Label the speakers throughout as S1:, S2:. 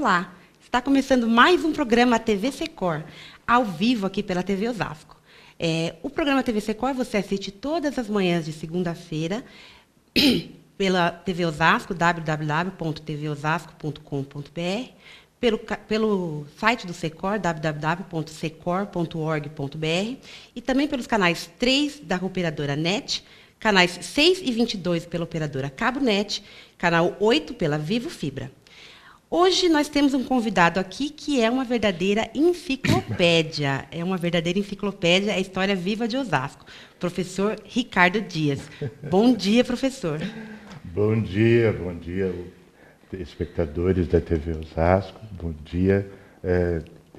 S1: Olá, está começando mais um programa TV Secor, ao vivo aqui pela TV Osasco. O programa TV Secor você assiste todas as manhãs de segunda-feira pela TV Osasco, www.tvosasco.com.br, pelo site do Secor, www.secor.org.br, e também pelos canais 3 da operadora NET, canais 6 e 22 pela operadora Cabo NET, canal 8 pela Vivo Fibra. Hoje nós temos um convidado aqui que é uma verdadeira enciclopédia. É a história viva de Osasco. Professor Ricardo Dias. Bom dia, professor.
S2: Bom dia, espectadores da TV Osasco. Bom dia,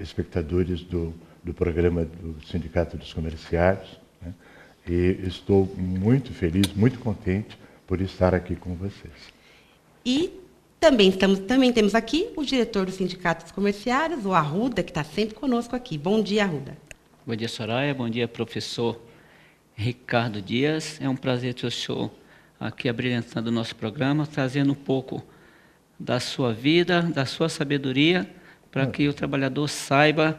S2: espectadores do programa do Sindicato dos Comerciários. Né? E estou muito feliz, muito contente por estar aqui com vocês.
S1: E também temos aqui o diretor do Sindicato dos Comerciários, o Arruda, que está sempre conosco aqui. Bom dia, Arruda.
S3: Bom dia, Soraya. Bom dia, professor Ricardo Dias. É um prazer ter o senhor aqui abrilhantando o nosso programa, trazendo um pouco da sua vida, da sua sabedoria, para que o trabalhador saiba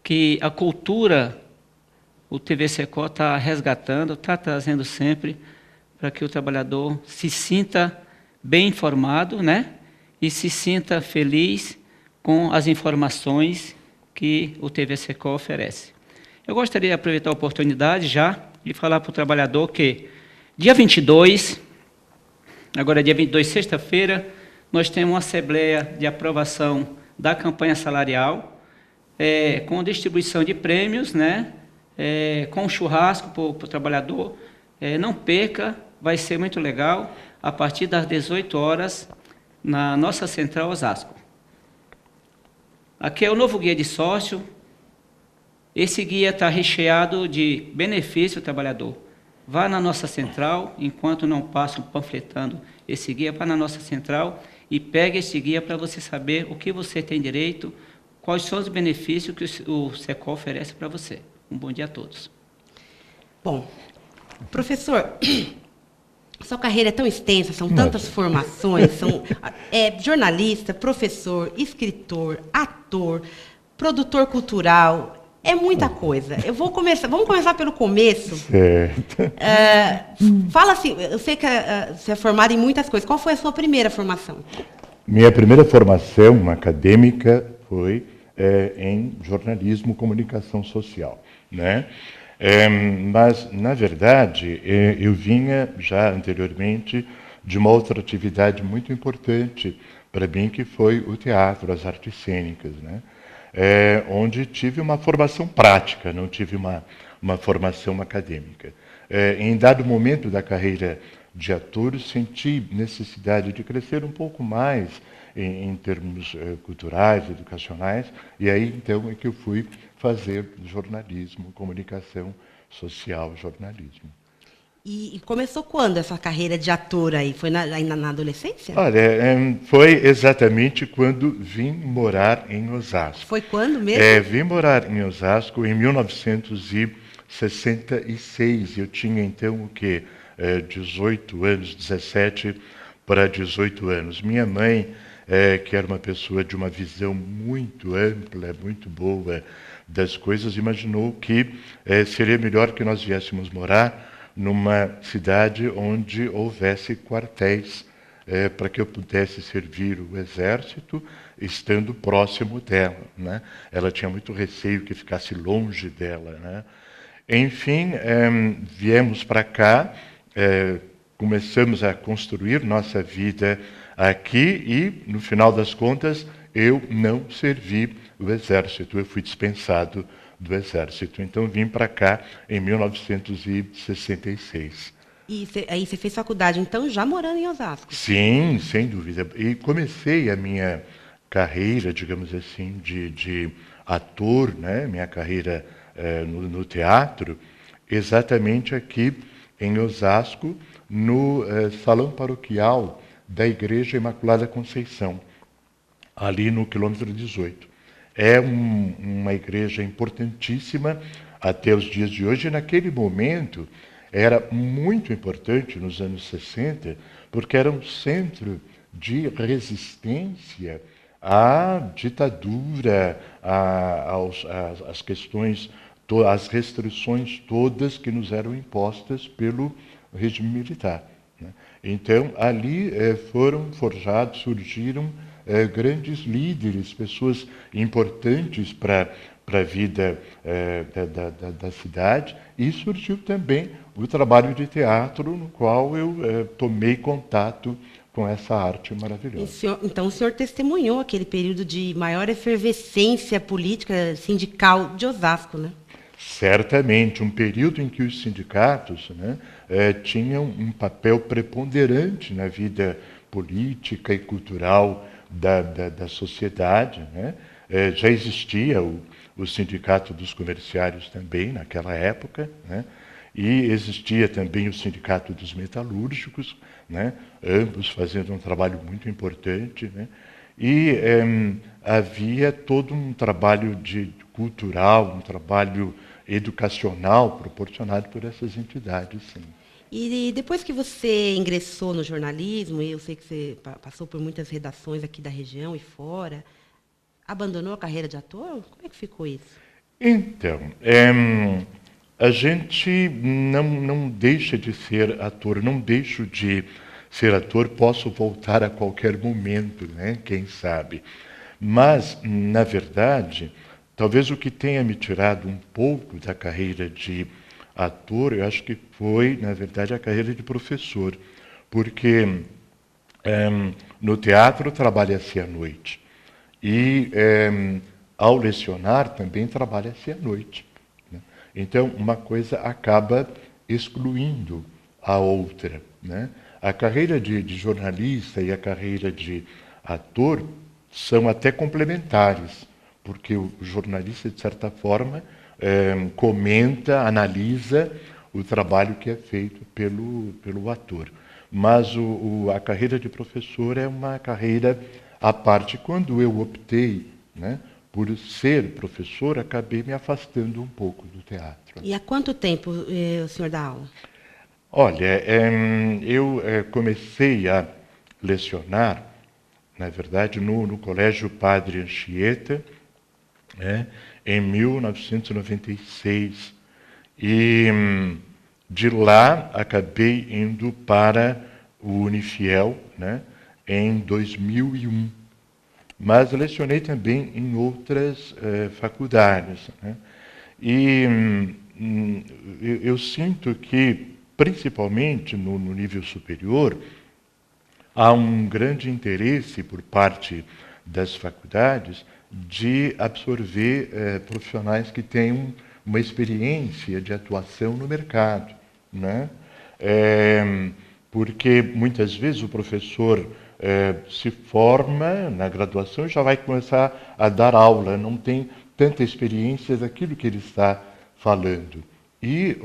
S3: que a cultura, o TV Secor está resgatando, está trazendo sempre, para que o trabalhador se sinta bem informado, né? E se sinta feliz com as informações que o TV Secor oferece. Eu gostaria de aproveitar a oportunidade já de falar para o trabalhador que dia 22, agora dia 22, sexta-feira, nós temos uma assembleia de aprovação da campanha salarial, com distribuição de prêmios, né? Com churrasco para o trabalhador. Não perca, vai ser muito legal, a partir das 18 horas, na nossa central Osasco. Aqui é o novo guia de sócio. Esse guia está recheado de benefício ao trabalhador. Vá na nossa central, enquanto não passam panfletando esse guia, vá na nossa central e pegue esse guia para você saber o que você tem direito, quais são os benefícios que o Secor oferece para você. Um bom dia a todos.
S1: Bom, professor, sua carreira é tão extensa, são tantas formações, jornalista, professor, escritor, ator, produtor cultural, é muita coisa. Vamos começar pelo começo.
S2: Certo.
S1: Fala assim, eu sei que você é formado em muitas coisas. Qual foi a sua primeira formação?
S2: Minha primeira formação acadêmica foi em jornalismo e comunicação social, né? Mas, na verdade, eu vinha já anteriormente de uma outra atividade muito importante para mim, que foi o teatro, as artes cênicas, né? Onde tive uma formação prática, não tive uma formação acadêmica. Em dado momento da carreira de ator, senti necessidade de crescer um pouco mais em termos culturais, educacionais, e aí então é que eu fui fazer jornalismo, comunicação social, jornalismo.
S1: E começou quando essa carreira de ator aí? Foi ainda na adolescência?
S2: Olha, foi exatamente quando vim morar em Osasco.
S1: Foi quando mesmo?
S2: Vim morar em Osasco em 1966. Eu tinha então o quê? 18 anos, 17 para 18 anos. Minha mãe, que era uma pessoa de uma visão muito ampla, muito boa das coisas, imaginou que seria melhor que nós viéssemos morar numa cidade onde houvesse quartéis para que eu pudesse servir o exército estando próximo dela, né? Ela tinha muito receio que ficasse longe dela, né? Enfim, viemos para cá, começamos a construir nossa vida aqui e, no final das contas, eu não servi o exército, eu fui dispensado do exército. Então, vim para cá em 1966.
S1: E aí você fez faculdade, então, já morando em Osasco?
S2: Sim, sem dúvida. E comecei a minha carreira, digamos assim, de ator, né? Minha carreira no teatro, exatamente aqui em Osasco, no salão paroquial da Igreja Imaculada Conceição, ali no quilômetro 18. É uma igreja importantíssima até os dias de hoje. E naquele momento era muito importante, nos anos 60, porque era um centro de resistência à ditadura, às questões, às restrições todas que nos eram impostas pelo regime militar, né? Então, ali surgiram grandes líderes, pessoas importantes para a vida da cidade, e surgiu também o trabalho de teatro, no qual eu tomei contato com essa arte maravilhosa.
S1: Então, o senhor testemunhou aquele período de maior efervescência política sindical de Osasco, né?
S2: Certamente, um período em que os sindicatos, né, tinham um papel preponderante na vida política e cultural da sociedade, né? Já existia o Sindicato dos Comerciários também naquela época, né? E existia também o Sindicato dos Metalúrgicos, né? Ambos fazendo um trabalho muito importante, né? E havia todo um trabalho cultural, um trabalho educacional proporcionado por essas entidades, sim.
S1: E depois que você ingressou no jornalismo, e eu sei que você passou por muitas redações aqui da região e fora, abandonou a carreira de ator? Como é que ficou isso?
S2: Então, a gente não deixa de ser ator, não deixo de ser ator, posso voltar a qualquer momento, né? Quem sabe. Mas, na verdade, talvez o que tenha me tirado um pouco da carreira de ator, eu acho que foi, na verdade, a carreira de professor. Porque no teatro trabalha-se à noite. E ao lecionar também trabalha-se à noite, né? Então, uma coisa acaba excluindo a outra, né? A carreira de jornalista e a carreira de ator são até complementares, porque o jornalista, de certa forma, comenta, analisa o trabalho que é feito pelo ator. Mas a carreira de professor é uma carreira à parte. Quando eu optei, né, por ser professor, acabei me afastando um pouco do teatro.
S1: E há quanto tempo o senhor dá aula?
S2: Olha, eu comecei a lecionar, na verdade, no Colégio Padre Anchieta, né, em 1996. E de lá acabei indo para o Unifiel, né, em 2001. Mas lecionei também em outras faculdades, né? E eu sinto que, principalmente no nível superior, há um grande interesse por parte das faculdades de absorver profissionais que tenham uma experiência de atuação no mercado, né? Porque muitas vezes o professor se forma na graduação e já vai começar a dar aula, não tem tanta experiência daquilo que ele está falando. E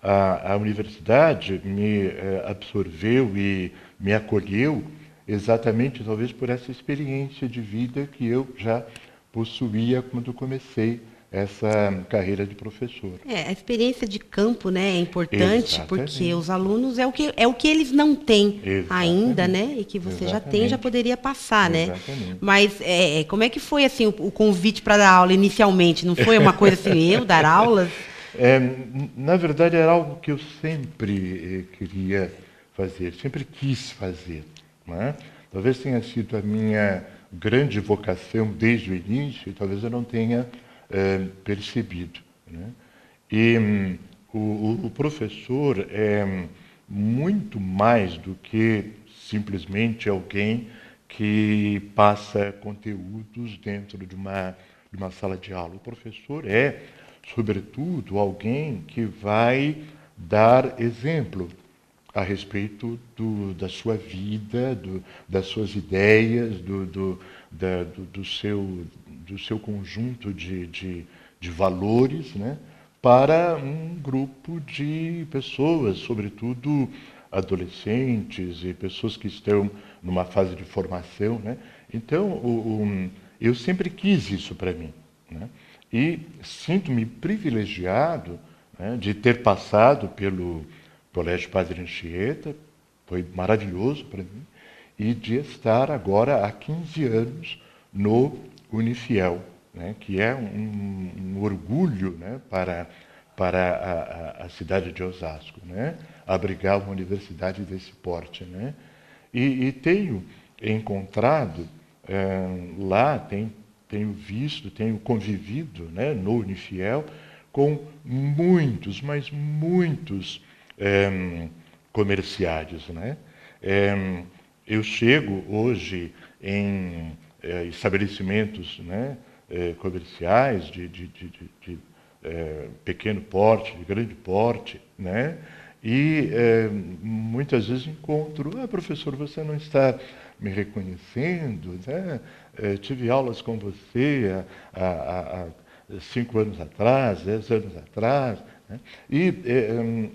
S2: a universidade me absorveu e me acolheu exatamente, talvez, por essa experiência de vida que eu já possuía quando comecei essa carreira de professor.
S1: A experiência de campo, né, é importante,
S2: Exatamente.
S1: porque os alunos é o que eles não têm ainda, né, e que você já tem, já poderia passar, né?
S2: Exatamente.
S1: Mas como é que foi assim o convite para dar aula inicialmente? Não foi uma coisa assim, eu dar aulas?
S2: Na verdade, era algo que eu sempre queria fazer, sempre quis fazer, né? Talvez tenha sido a minha grande vocação desde o início, e talvez eu não tenha percebido, né? E o professor é muito mais do que simplesmente alguém que passa conteúdos dentro de uma sala de aula. O professor é, sobretudo, alguém que vai dar exemplo a respeito da sua vida, das suas ideias, do seu conjunto de valores, né, para um grupo de pessoas, sobretudo adolescentes e pessoas que estão numa fase de formação, né? Então, eu sempre quis isso para mim, né? E sinto-me privilegiado, né, de ter passado pelo Colégio Padre Anchieta, foi maravilhoso para mim, e de estar agora há 15 anos no Unifiel, né, que é um orgulho, né, para a cidade de Osasco, né, abrigar uma universidade desse porte. Né. E tenho encontrado lá, tenho visto, tenho convivido, né, no Unifiel com muitos, mas muitos comerciários. Né. Eu chego hoje em estabelecimentos, né, comerciais de pequeno porte, de grande porte, né, e muitas vezes encontro, professor, você não está me reconhecendo, né? Tive aulas com você há 5 anos atrás, 10 anos atrás. Né? E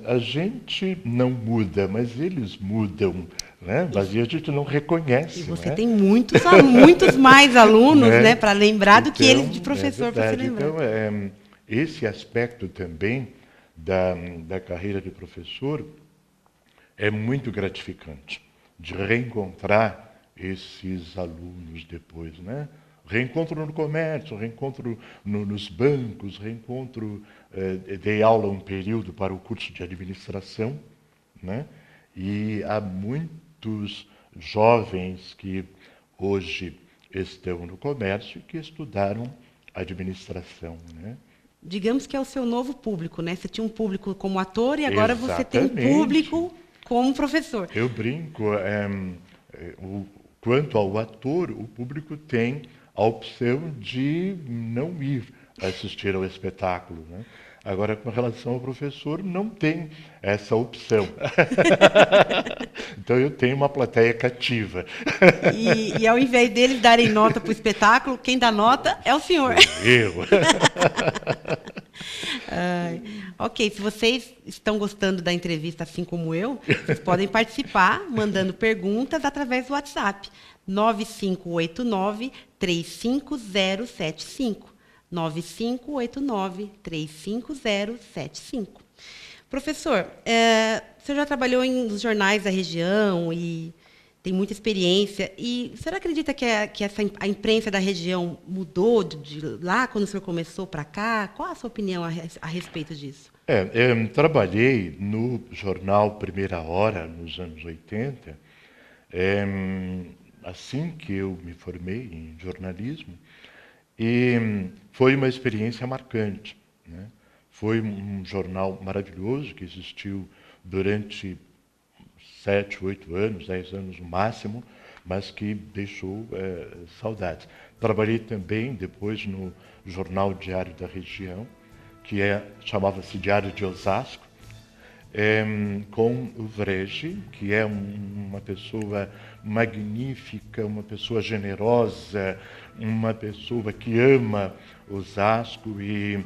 S2: a gente não muda, mas eles mudam. Né? Mas a gente não reconhece.
S1: E você,
S2: né?
S1: tem muitos mais alunos, né, para lembrar do que
S2: Então,
S1: eles de professor, para se lembrar.
S2: Então, esse aspecto também da carreira de professor é muito gratificante, de reencontrar esses alunos depois. Né? Reencontro no comércio, reencontro nos bancos, reencontro, dei aula um período para o curso de administração, né? E há muitos jovens que hoje estão no comércio e que estudaram administração. Né?
S1: Digamos que é o seu novo público, né? Você tinha um público como ator e agora você tem um
S2: Exatamente.
S1: público como professor.
S2: Eu brinco, quanto ao ator, o público tem a opção de não ir assistir ao espetáculo. Né? Agora, com relação ao professor, não tem essa opção. Então, eu tenho uma plateia cativa.
S1: E ao invés deles darem nota para o espetáculo, quem dá nota é o senhor.
S2: Eu.
S1: Ok, se vocês estão gostando da entrevista assim como eu, vocês podem participar mandando perguntas através do WhatsApp 9589-35075. 9589-35075. Professor, o senhor já trabalhou em jornais da região e tem muita experiência. E o senhor acredita que a imprensa da região mudou de lá, quando o senhor começou para cá? Qual a sua opinião a respeito disso?
S2: Trabalhei no jornal Primeira Hora, nos anos 80, assim que eu me formei em jornalismo, e foi uma experiência marcante. Né? Foi um jornal maravilhoso que existiu durante 7, 8 anos, 10 anos no máximo, mas que deixou saudades. Trabalhei também depois no Jornal Diário da Região, que chamava-se Diário de Osasco, com o Vrege, que é uma pessoa magnífica, uma pessoa generosa, uma pessoa que ama Osasco e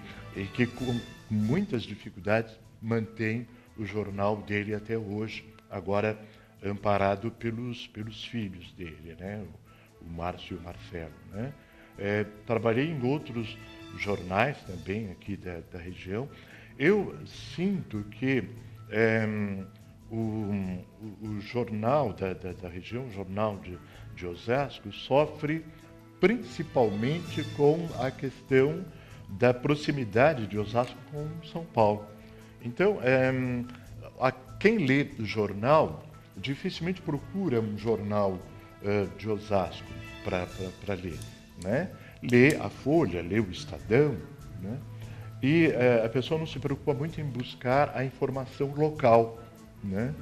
S2: que com muitas dificuldades mantém o jornal dele até hoje, agora amparado pelos filhos dele, né? O Márcio e o Marcelo. Né? Trabalhei em outros jornais também aqui da região. Eu sinto que o jornal da região, o jornal de Osasco, sofre principalmente com a questão da proximidade de Osasco com São Paulo. Então, quem lê o jornal dificilmente procura um jornal de Osasco para ler. Né? Lê a Folha, lê o Estadão, né? E a pessoa não se preocupa muito em buscar a informação local. Né?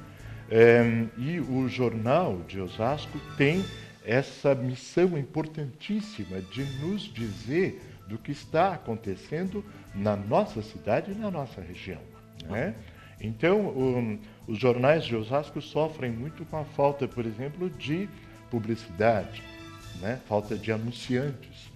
S2: E o jornal de Osasco tem essa missão importantíssima de nos dizer do que está acontecendo na nossa cidade e na nossa região. Né? Então, os jornais de Osasco sofrem muito com a falta, por exemplo, de publicidade, né? Falta de anunciantes.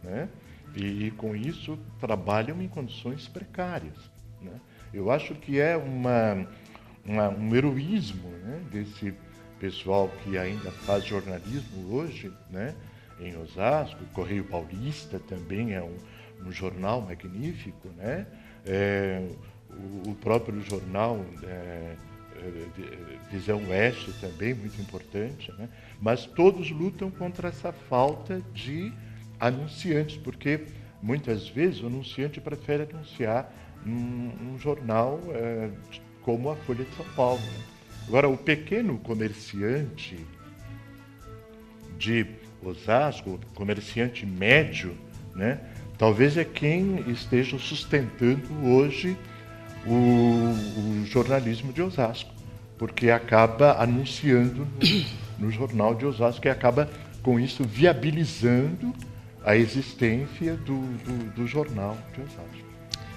S2: Né? E com isso trabalham em condições precárias. Né? Eu acho que é um heroísmo, né, desse pessoal que ainda faz jornalismo hoje, né, em Osasco. O Correio Paulista também é um jornal magnífico. Né? O próprio jornal Visão Oeste também, muito importante, né? Mas todos lutam contra essa falta de anunciantes, porque muitas vezes o anunciante prefere anunciar num jornal como a Folha de São Paulo, né? Agora, o pequeno comerciante de Osasco, comerciante médio, né, talvez é quem esteja sustentando hoje o jornalismo de Osasco, porque acaba anunciando no jornal de Osasco e acaba, com isso, viabilizando a existência do jornal de Osasco.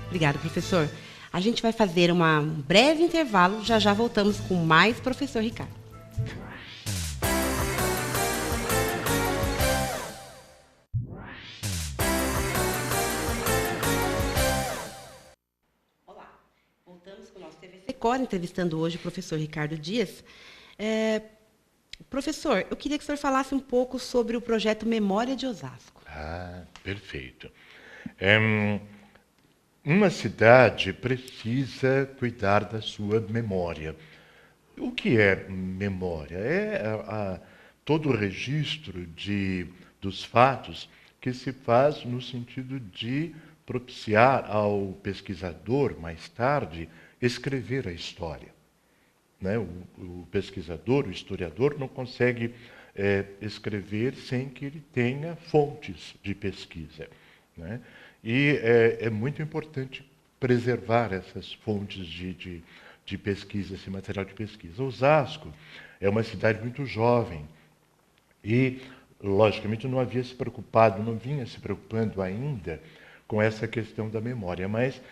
S1: Obrigada, professor. A gente vai fazer um breve intervalo, já já voltamos com mais professor Ricardo. Olá, voltamos com o nosso TV Secor, entrevistando hoje o professor Ricardo Dias. Professor, eu queria que o senhor falasse um pouco sobre o projeto Memória de Osasco.
S2: Ah, perfeito. Uma cidade precisa cuidar da sua memória. O que é memória? É todo o registro dos fatos que se faz no sentido de propiciar ao pesquisador, mais tarde, escrever a história. Né? O pesquisador, o historiador, não consegue escrever sem que ele tenha fontes de pesquisa, né? E é muito importante preservar essas fontes de pesquisa, esse material de pesquisa. Osasco é uma cidade muito jovem e, logicamente, não vinha se preocupando ainda com essa questão da memória. Mas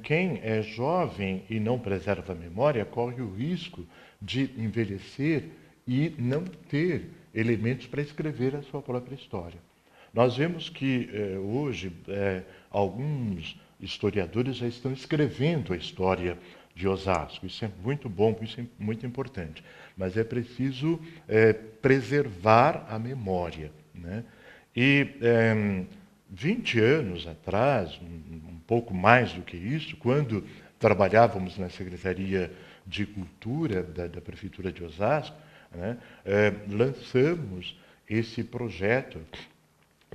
S2: quem é jovem e não preserva a memória corre o risco de envelhecer e não ter elementos para escrever a sua própria história. Nós vemos que hoje alguns historiadores já estão escrevendo a história de Osasco. Isso é muito bom, isso é muito importante. Mas é preciso preservar a memória, né? E 20 anos atrás, um pouco mais do que isso, quando trabalhávamos na Secretaria de Cultura da Prefeitura de Osasco, né, lançamos esse projeto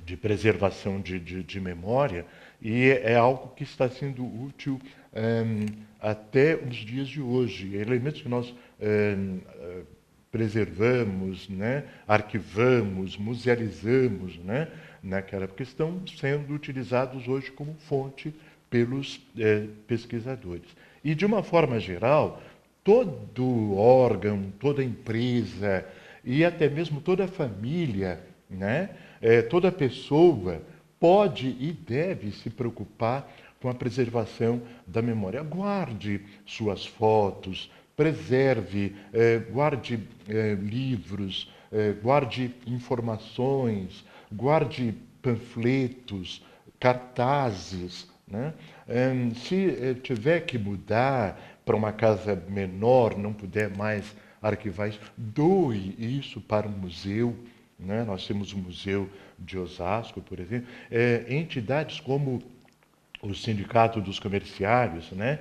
S2: de preservação de memória, e é algo que está sendo útil até os dias de hoje. Elementos que nós preservamos, né, arquivamos, musealizamos, né, naquela época, estão sendo utilizados hoje como fonte pelos pesquisadores. E, de uma forma geral, todo órgão, toda empresa e até mesmo toda família, né, toda pessoa pode e deve se preocupar com a preservação da memória. Guarde suas fotos, preserve, guarde livros, guarde informações, guarde panfletos, cartazes, né? Se tiver que mudar para uma casa menor, não puder mais arquivar isso, doe isso para um museu, né? Nós temos o Museu de Osasco, por exemplo. Entidades como o Sindicato dos Comerciários, né?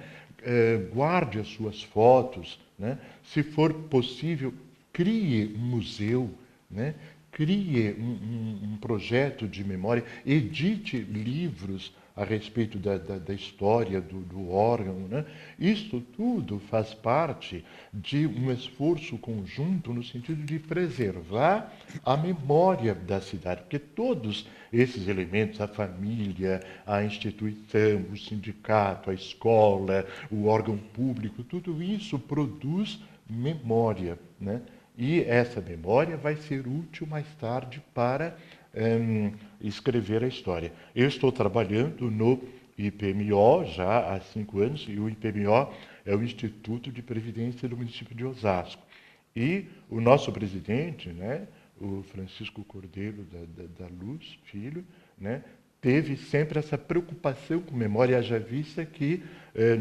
S2: Guarde as suas fotos, né? Se for possível, crie um museu, né? Crie um projeto de memória, edite livros a respeito da história do órgão, né? Isso tudo faz parte de um esforço conjunto no sentido de preservar a memória da cidade, porque todos esses elementos, a família, a instituição, o sindicato, a escola, o órgão público, tudo isso produz memória, né? E essa memória vai ser útil mais tarde para escrever a história. Eu estou trabalhando no IPMO já há 5 anos, e o IPMO é o Instituto de Previdência do município de Osasco. E o nosso presidente, né, o Francisco Cordeiro da Luz, filho, né, teve sempre essa preocupação com memória, haja vista que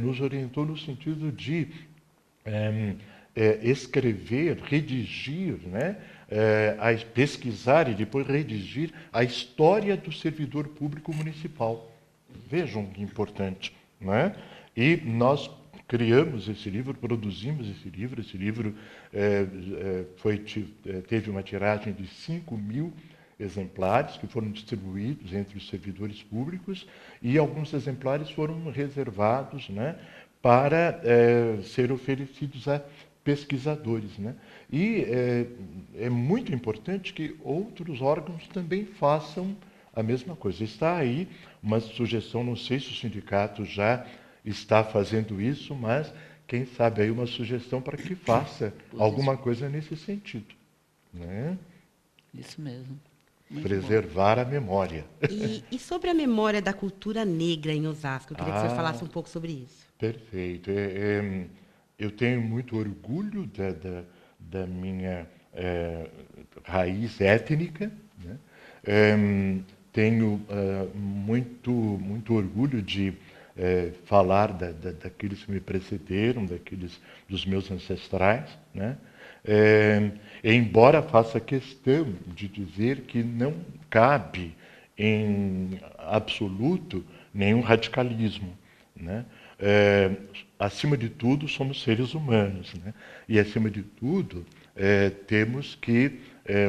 S2: nos orientou no sentido de escrever, redigir, né, pesquisar e depois redigir a história do servidor público municipal. Vejam que importante, não é? E nós criamos esse livro, produzimos esse livro. Esse livro teve uma tiragem de 5.000 exemplares que foram distribuídos entre os servidores públicos e alguns exemplares foram reservados, né, para ser oferecidos a pesquisadores, né? E é muito importante que outros órgãos também façam a mesma coisa. Está aí uma sugestão, não sei se o sindicato já está fazendo isso, mas quem sabe aí uma sugestão para que faça alguma coisa nesse sentido, né?
S3: Isso mesmo. Muito
S2: Preservar a memória.
S1: E sobre a memória da cultura negra em Osasco? Eu queria que você falasse um pouco sobre isso.
S2: Perfeito. Eu tenho muito orgulho da minha raiz étnica, né? Tenho muito orgulho de falar daqueles que me precederam, dos meus ancestrais, né? Embora faça questão de dizer que não cabe em absoluto nenhum radicalismo, né? Acima de tudo, somos seres humanos, né? E, acima de tudo, temos que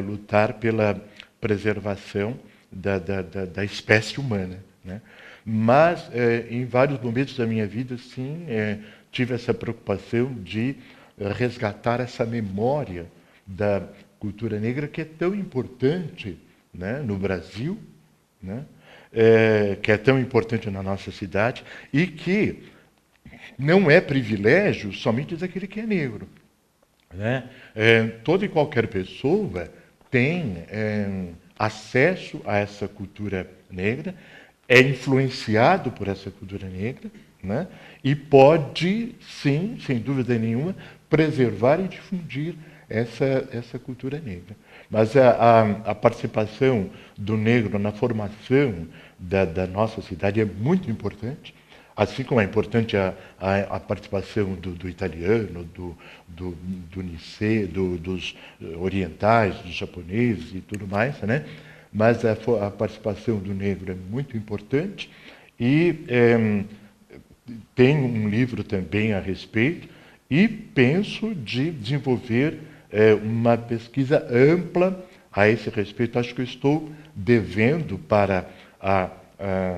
S2: lutar pela preservação da espécie humana, né? Mas, em vários momentos da minha vida, sim, tive essa preocupação de resgatar essa memória da cultura negra, que é tão importante, né, no Brasil, né? Que é tão importante na nossa cidade e que não é privilégio somente daquele que é negro, né? Toda e qualquer pessoa tem acesso a essa cultura negra, é influenciado por essa cultura negra, né? E pode, sim, sem dúvida nenhuma, preservar e difundir essa cultura negra. Mas a participação do negro na formação da nossa cidade é muito importante, assim como é importante a participação do italiano, do Nisê, dos orientais, dos japoneses e tudo mais, né? Mas a participação do negro é muito importante e tem um livro também a respeito e penso de desenvolver uma pesquisa ampla a esse respeito. Acho que eu estou devendo para a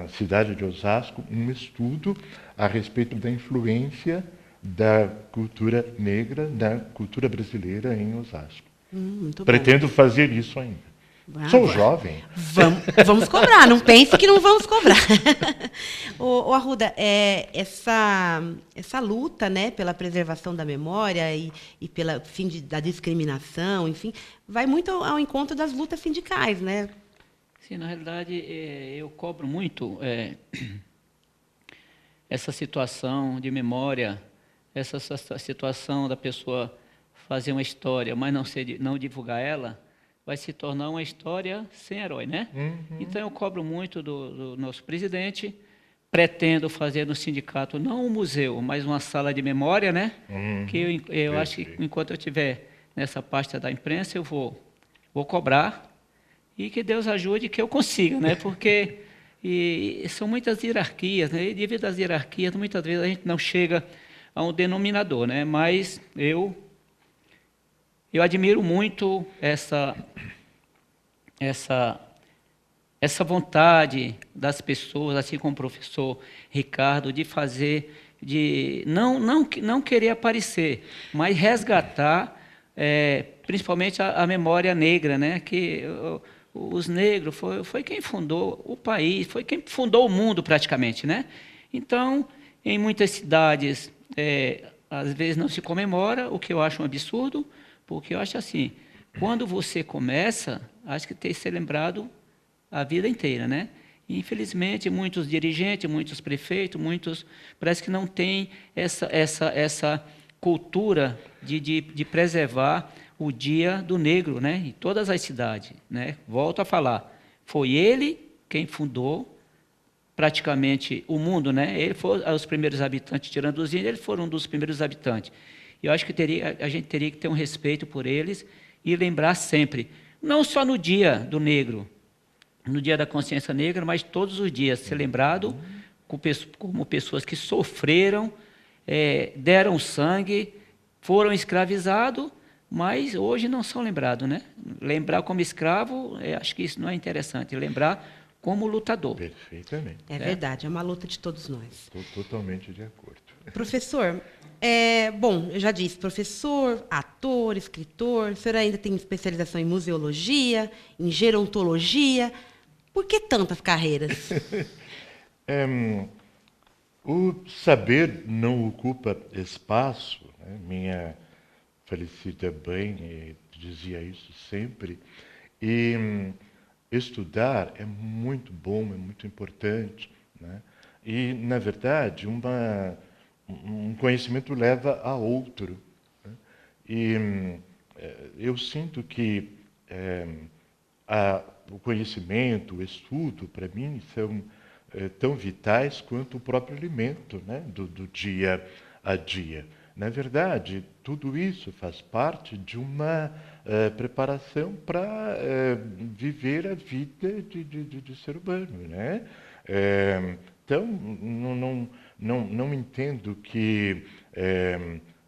S2: cidade de Osasco um estudo a respeito da influência da cultura negra, da cultura brasileira em Osasco.
S1: Muito
S2: Pretendo fazer isso ainda. Sou jovem.
S1: Vamos cobrar, não pense que não vamos cobrar. Ô Arruda, essa luta, né, pela preservação da memória e pelo fim da discriminação, enfim, vai muito ao encontro das lutas sindicais, né?
S3: Sim, na realidade, eu cobro muito essa situação de memória, essa situação da pessoa fazer uma história, mas não divulgar ela, vai se tornar uma história sem herói, né? Uhum. Então, eu cobro muito do nosso presidente, pretendo fazer no sindicato, não um museu, mas uma sala de memória, né? Uhum. Que eu acho que, enquanto eu estiver nessa pasta da imprensa, eu vou cobrar, e que Deus ajude que eu consiga, né? Porque são muitas hierarquias, né? E devido às hierarquias, muitas vezes a gente não chega a um denominador, né? Mas eu admiro muito essa vontade das pessoas, assim como o professor Ricardo, de fazer, de não querer aparecer, mas resgatar, principalmente a memória negra, né? Que os negros foi quem fundou o país, foi quem fundou o mundo praticamente, né? Então, em muitas cidades, às vezes não se comemora, o que eu acho um absurdo, porque eu acho assim, quando você começa, acho que tem que ser lembrado a vida inteira, né? E, infelizmente, muitos dirigentes, muitos prefeitos, parece que não têm essa cultura de preservar o Dia do Negro, né? Em todas as cidades, né? Volto a falar, foi ele quem fundou praticamente o mundo, né? Ele foi os primeiros habitantes, tirando os índios, eles foram um dos primeiros habitantes. E eu acho que a gente teria que ter um respeito por eles e lembrar sempre, não só no Dia do Negro, no Dia da Consciência Negra, mas todos os dias ser lembrado como pessoas que sofreram deram sangue, foram escravizados, mas hoje não são lembrados, né? Lembrar como escravo, acho que isso não é interessante. Lembrar como lutador.
S2: Perfeitamente.
S1: É verdade, é uma luta de todos nós.
S2: Estou totalmente de acordo.
S1: Professor, bom, eu já disse, professor, ator, escritor, o senhor ainda tem especialização em museologia, em gerontologia. Por que tantas carreiras?
S2: O saber não ocupa espaço, né? Minha falecida mãe dizia isso sempre. E estudar é muito bom, é muito importante, né? E, na verdade, um conhecimento leva a outro, né? E eu sinto que o conhecimento, o estudo, para mim, são tão vitais quanto o próprio alimento, né, do dia a dia. Na verdade, tudo isso faz parte de uma preparação para viver a vida de ser humano, né? Então, não entendo que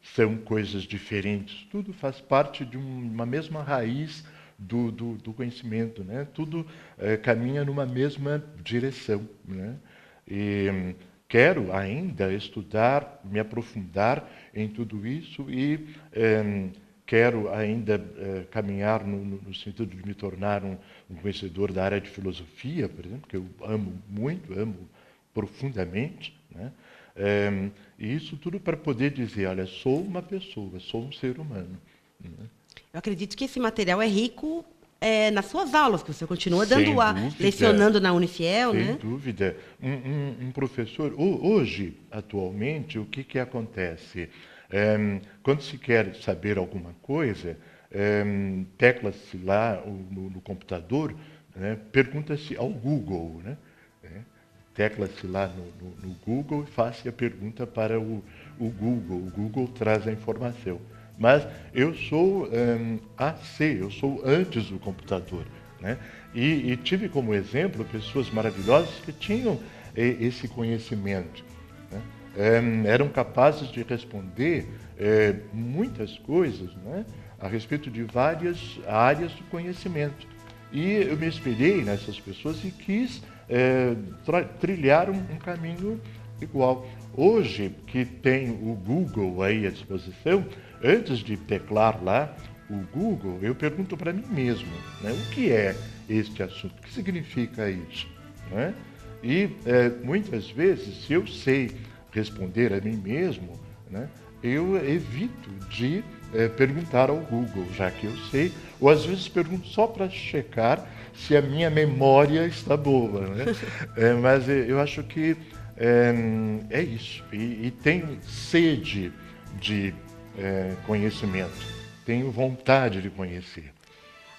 S2: são coisas diferentes. Tudo faz parte de uma mesma raiz do conhecimento, né? Tudo caminha numa mesma direção, né? E quero ainda estudar, me aprofundar em tudo isso e quero ainda caminhar no sentido de me tornar um conhecedor da área de filosofia, por exemplo, que eu amo muito, amo profundamente, né? E isso tudo para poder dizer, olha, sou uma pessoa, sou um ser humano, né?
S1: Eu acredito que esse material é rico nas suas aulas, que você continua
S2: Sem
S1: dando
S2: dúvida.
S1: lecionando na Unifiel,
S2: Sem
S1: né?
S2: dúvida. Um professor, hoje, atualmente, o que acontece? Quando se quer saber alguma coisa, tecla-se lá no computador, né, pergunta-se ao Google, né? Tecla-se lá no Google e faça a pergunta para o Google. O Google traz a informação. Mas eu sou AC, eu sou antes do computador, né? E tive como exemplo pessoas maravilhosas que tinham esse conhecimento, né? Eram capazes de responder muitas coisas, né, a respeito de várias áreas do conhecimento. E eu me espelhei nessas pessoas e quis trilhar um caminho igual. Hoje, que tem o Google aí à disposição, antes de teclar lá o Google, eu pergunto para mim mesmo, né, o que é este assunto, o que significa isso, né? E muitas vezes, se eu sei responder a mim mesmo, né, eu evito de perguntar ao Google, já que eu sei, ou às vezes pergunto só para checar se a minha memória está boa, né? Mas eu acho que é isso. E tenho sede de conhecimento. Tenho vontade de conhecer.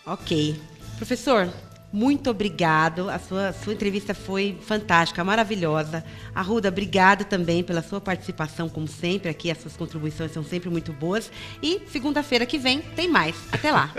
S1: Ok. Professor, muito obrigado. A sua entrevista foi fantástica, maravilhosa. Arruda, obrigado também pela sua participação, como sempre. Aqui as suas contribuições são sempre muito boas. E segunda-feira que vem tem mais. Até lá.